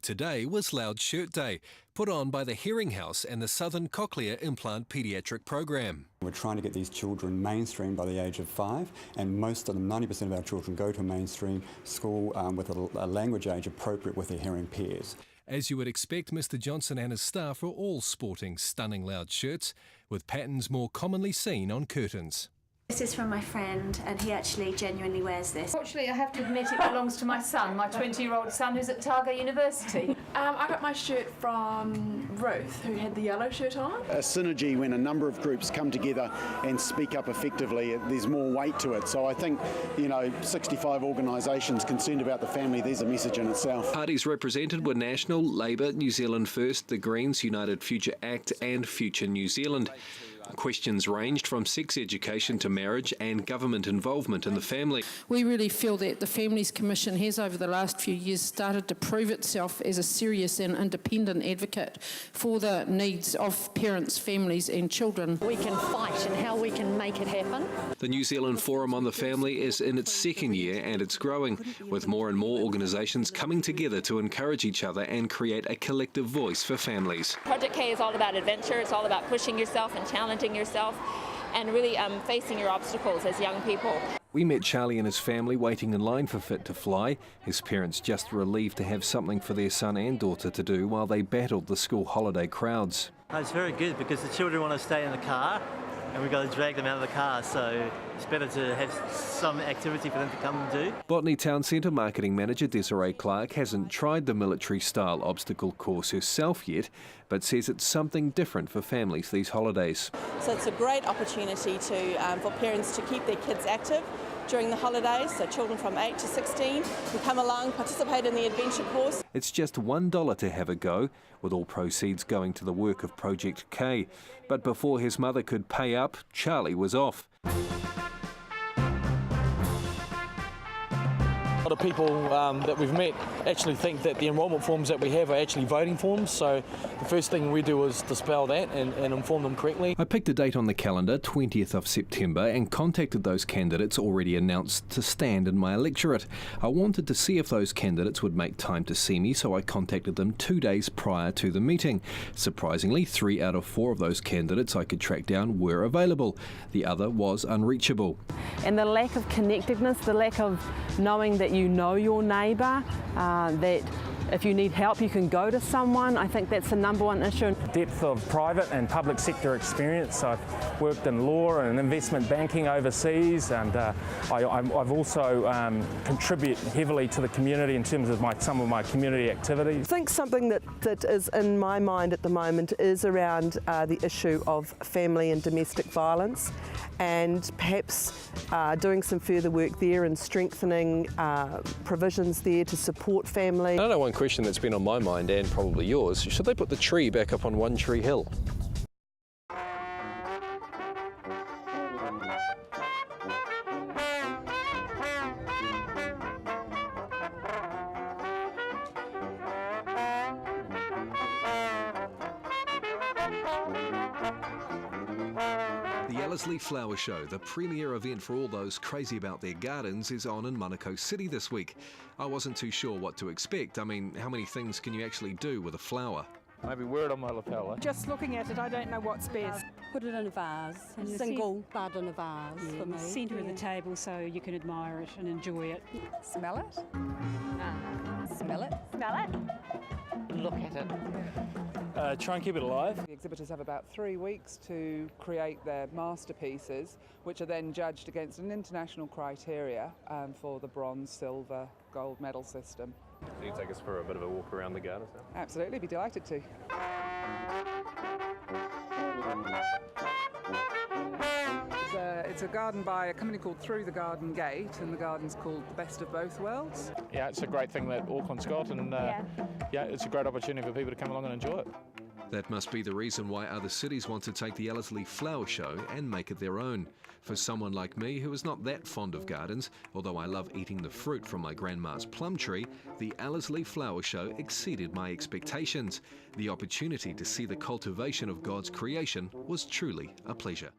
Today was Loud Shirt Day, put on by the Hearing House and the Southern Cochlear Implant Paediatric Program. We're trying to get these children mainstream by the age of 5, and most of them, 90% of our children, go to a mainstream school with a language age appropriate with their hearing peers. As you would expect, Mr. Johnson and his staff are all sporting stunning loud shirts, with patterns more commonly seen on curtains. This is from my friend, and he actually genuinely wears this. Fortunately, I have to admit it belongs to my son, my 20-year-old son who's at Targa University. I got my shirt from Ruth, who had the yellow shirt on. A synergy when a number of groups come together and speak up effectively, there's more weight to it. So I think, 65 organisations concerned about the family, there's a message in itself. Parties represented were National, Labour, New Zealand First, the Greens, United Future Act and Future New Zealand. Questions ranged from sex education to marriage and government involvement in the family. We really feel that the Families Commission has over the last few years started to prove itself as a serious and independent advocate for the needs of parents, families and children. We can fight and how we can make it happen. The New Zealand Forum on the Family is in its second year and it's growing, with more and more organisations coming together to encourage each other and create a collective voice for families. Project K is all about adventure, it's all about pushing yourself and challenging yourself and really facing your obstacles as young people. We met Charlie and his family waiting in line for Fit to Fly, his parents just relieved to have something for their son and daughter to do while they battled the school holiday crowds. It's very good because the children want to stay in the car and we've got to drag them out of the car, so it's better to have some activity for them to come and do. Botany Town Centre Marketing Manager Desiree Clark hasn't tried the military-style obstacle course herself yet, but says it's something different for families these holidays. So it's a great opportunity for parents to keep their kids active during the holidays, so children from 8 to 16 can come along, participate in the adventure course. It's just $1 to have a go, with all proceeds going to the work of Project K. But before his mother could pay up, Charlie was off. A lot of people that we've met actually think that the enrolment forms that we have are actually voting forms, so the first thing we do is dispel that and inform them correctly. I picked a date on the calendar, 20th of September, and contacted those candidates already announced to stand in my electorate. I wanted to see if those candidates would make time to see me, so I contacted them 2 days prior to the meeting. Surprisingly, 3 out of 4 of those candidates I could track down were available. The other was unreachable. And the lack of connectedness, the lack of knowing that you know your neighbour, that if you need help you can go to someone, I think that's the number 1 issue. Depth of private and public sector experience. I've worked in law and investment banking overseas, and I've also contribute heavily to the community in terms of some of my community activities. I think something that is in my mind at the moment is around the issue of family and domestic violence, and perhaps doing some further work there and strengthening provisions there to support family. I don't know, one question that's been on my mind and probably yours, should they put the tree back up on One Tree Hill? The Ellerslie Flower Show, the premier event for all those crazy about their gardens, is on in Manukau City this week. I wasn't too sure what to expect. I mean, how many things can you actually do with a flower? Maybe wear it on my lapel. Just looking at it, I don't know what's best. Put it in a vase, a single bud in a vase for me. Centre of the table so you can admire it and enjoy it. Smell it? Smell it? Smell it? Look at it. Try and keep it alive. The exhibitors have about 3 weeks to create their masterpieces, which are then judged against an international criteria for the bronze, silver, gold medal system. Can you take us for a bit of a walk around the garden? Absolutely, be delighted to. It's a garden by a company called Through the Garden Gate, and the garden's called The Best of Both Worlds. Yeah, it's a great thing that Auckland's got, and it's a great opportunity for people to come along and enjoy it. That must be the reason why other cities want to take the Ellerslie Flower Show and make it their own. For someone like me who is not that fond of gardens, although I love eating the fruit from my grandma's plum tree, the Ellerslie Flower Show exceeded my expectations. The opportunity to see the cultivation of God's creation was truly a pleasure.